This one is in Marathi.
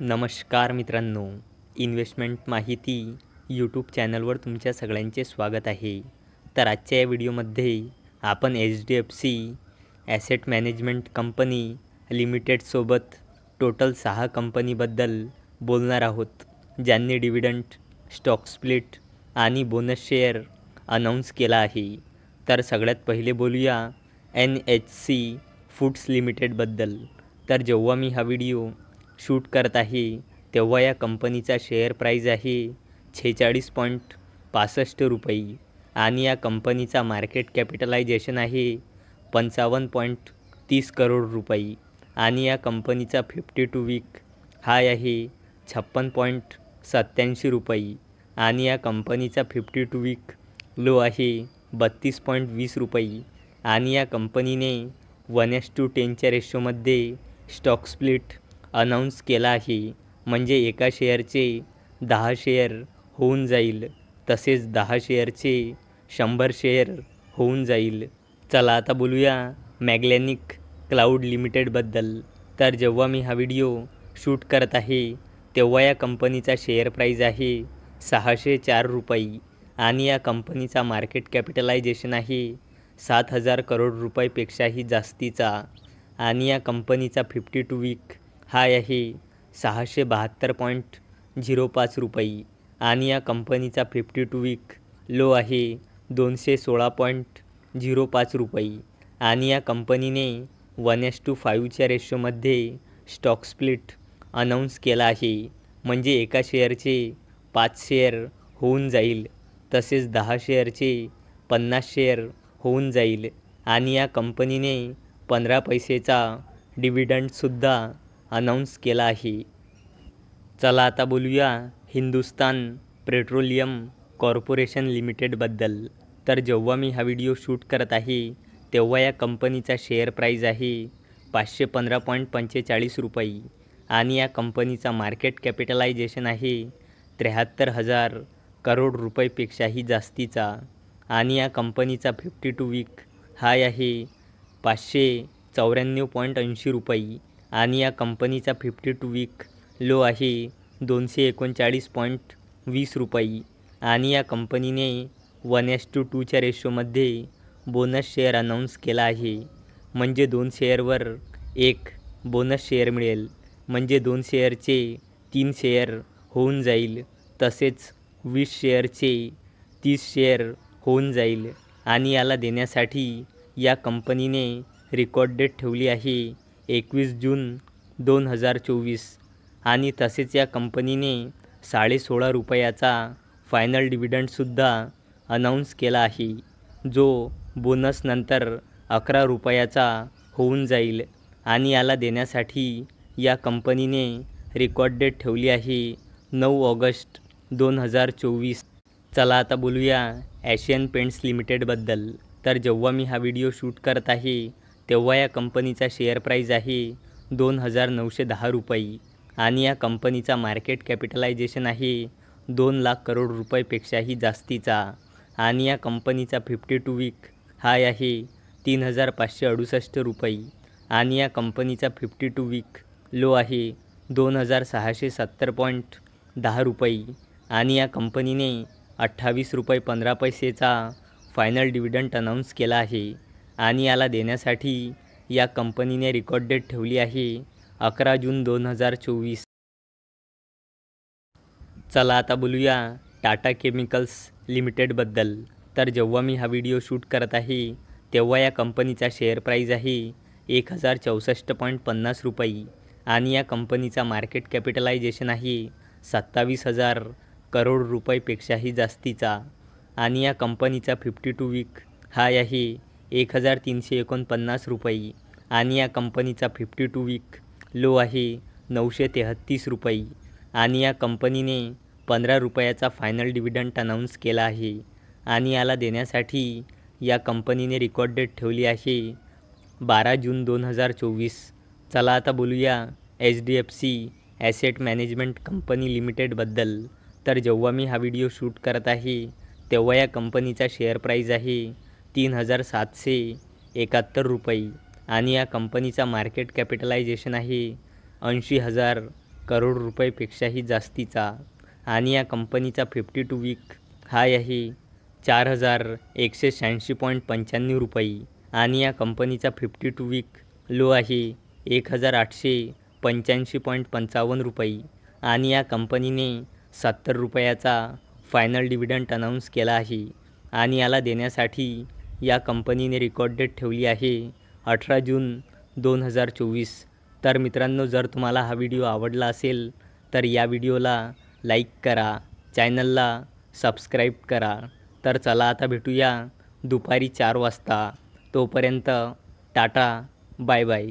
नमस्कार मित्रांनो, इन्व्हेस्टमेंट माहिती यूट्यूब चॅनलवर तुमच्या सगळ्यांचे स्वागत आहे. तर आजच्या या व्हिडिओमध्ये आपण HDFC ॲसेट मॅनेजमेंट कंपनी लिमिटेडसोबत टोटल 6 कंपनीबद्दल बोलणार आहोत, ज्यांनी डिव्हिडंड, स्टॉक स्प्लिट आणि बोनस शेअर अनाऊन्स केला आहे. तर सगळ्यात पहिले बोलूया NHC फूड्स लिमिटेडबद्दल. तर जेव्हा मी हा व्हिडिओ शूट करत आहे तेव्हा या कंपनीचा शेअर प्राईज आहे 46.65 रुपये आणि या कंपनीचा मार्केट कॅपिटलायझेशन आहे 55.30 करोड रुपये आणि या कंपनीचा 52 वीक हाय आहे 56.87 रुपये आणि या कंपनीचा 52 वीक लो आहे 32.20 रुपये आणि या कंपनीने 1:10च्या रेशोमध्ये स्टॉक स्प्लिट अनाऊन्स केला आहे. म्हणजे एका शेअरचे 10 शेअर होऊन जाईल, तसेच 10 शेअरचे 100 शेअर होऊन जाईल. चला आता बोलूया मॅग्लॅनिक क्लाउड लिमिटेडबद्दल. तर जेव्हा मी हा व्हिडिओ शूट करत आहे तेव्हा या कंपनीचा शेअर प्राईज आहे 604 रुपये आणि या कंपनीचा मार्केट कॅपिटलायझेशन आहे 7,000 करोड रुपयापेक्षाही जास्तीचा आणि या कंपनीचा 52 वीक हाय आहे 672.05 रुपये आणि या कंपनीचा 52 वीक लो आहे 216.05 रुपये आणि या कंपनीने 1:5च्या रेशोमध्ये स्टॉक स्प्लिट अनाऊन्स केला आहे. म्हणजे एका शेअरचे 5 शेअर होऊन जाईल, तसेच 10 शेअरचे 50 शेअर होऊन जाईल आणि या कंपनीने 15 पैसेचा डिव्हिडंडसुद्धा अनाऊन्स केला आहे. चला आता बोलूया हिंदुस्तान पेट्रोलियम कॉर्पोरेशन लिमिटेडबद्दल. तर जेव्हा मी हा व्हिडिओ शूट करत आहे तेव्हा या कंपनीचा शेअर प्राईज आहे 515.45 रुपये आणि या कंपनीचा मार्केट कॅपिटलायझेशन आहे 73,000 करोड रुपयापेक्षाही जास्तीचा आणि या कंपनीचा 52 वीक हाय आहे 594.80 रुपये आणि या कंपनीचा 52 वीक लो आहे 239.20 रुपये आणि या कंपनीने 1:2च्या रेशोमध्ये बोनस शेअर अनाऊन्स केला आहे. म्हणजे 2 शेअरवर 1 बोनस शेअर मिळेल. म्हणजे 2 शेअरचे 3 शेअर होऊन जाईल, तसेच 20 शेअरचे 30 शेअर होऊन जाईल आणि याला देण्यासाठी या कंपनीने रेकॉर्ड डेट ठेवली आहे 21 जून 2024 आणि तसेच या कंपनीने 16.5 रुपयाचा फायनल डिव्हिडंडसुद्धा अनाऊन्स केला आहे, जो बोनसनंतर 11 रुपयाचा होऊन जाईल आणि याला देण्यासाठी या कंपनीने रेकॉर्ड डेट ठेवली आहे 9 ऑगस्ट 2024. चला आता बोलूया एशियन पेंट्स लिमिटेडबद्दल. तर जेव्हा मी हा व्हिडिओ शूट करत आहे तेव्हा या कंपनीचा शेअर प्राईज आहे 2,910 रुपये आणि या कंपनीचा मार्केट कॅपिटलायझेशन आहे 2 लाख करोड रुपयापेक्षाही जास्तीचा आणि या कंपनीचा 52 वीक हाय आहे 3,568 रुपये आणि या कंपनीचा 52 वीक लो आहे 2,670.10 रुपये आणि या कंपनीने 28 रुपये 15 पैसेचा फायनल डिव्हिडंड अनाऊन्स केला आहे आणि याला देण्यासाठी या कंपनीने रेकॉर्ड डेट ठेवली आहे 11 जून 2024. चला आता बोलूया टाटा केमिकल्स लिमिटेडबद्दल. तर जेव्हा मी हा व्हिडिओ शूट करत आहे तेव्हा या कंपनीचा शेअर प्राईज आहे 1,064.50 रुपये आणि या कंपनीचा मार्केट कॅपिटलायझेशन आहे 27,000 करोड रुपयापेक्षाही जास्तीचा आणि या कंपनीचा 52 वीक हाय आहे 1,349 रुपये आणि या कंपनीचा 52 वीक लो आहे 933 रुपये आणि या कंपनीने 15 रुपयाचा फायनल डिव्हिडंड अनाऊन्स केला आहे आणि याला देण्यासाठी या कंपनीने रेकॉर्ड डेट ठेवली आहे 12 जून 2024. चला आता बोलूया HDFC ॲसेट मॅनेजमेंट कंपनी लिमिटेडबद्दल. तर जेव्हा मी हा व्हिडिओ शूट करत आहे तेव्हा या कंपनीचा शेअर प्राईज आहे 3,771 रुपये आणि या कंपनीचा मार्केट कॅपिटलायझेशन आहे 80,000 करोड रुपयेपेक्षाही जास्तीचा आणि या कंपनीचा 52 वीक हाय आहे 4186.95 रुपये आणि या कंपनीचा 52 वीक लो आहे 1885.55 रुपये आणि या कंपनीने 70 रुपयाचा फायनल डिव्हिडंड अनाऊन्स केला आहे आणि याला देण्यासाठी या कंपनीने रेकॉर्ड डेट ठेवली आहे 18 जून 2024. तर मित्रांनो, जर तुम्हाला हा व्हिडिओ आवडला असेल तर या व्हिडिओला लाईक करा, चॅनलला सबस्क्राईब करा. तर चला आता भेटूया दुपारी 4 वाजता. तोपर्यंत टाटा, बाय बाय.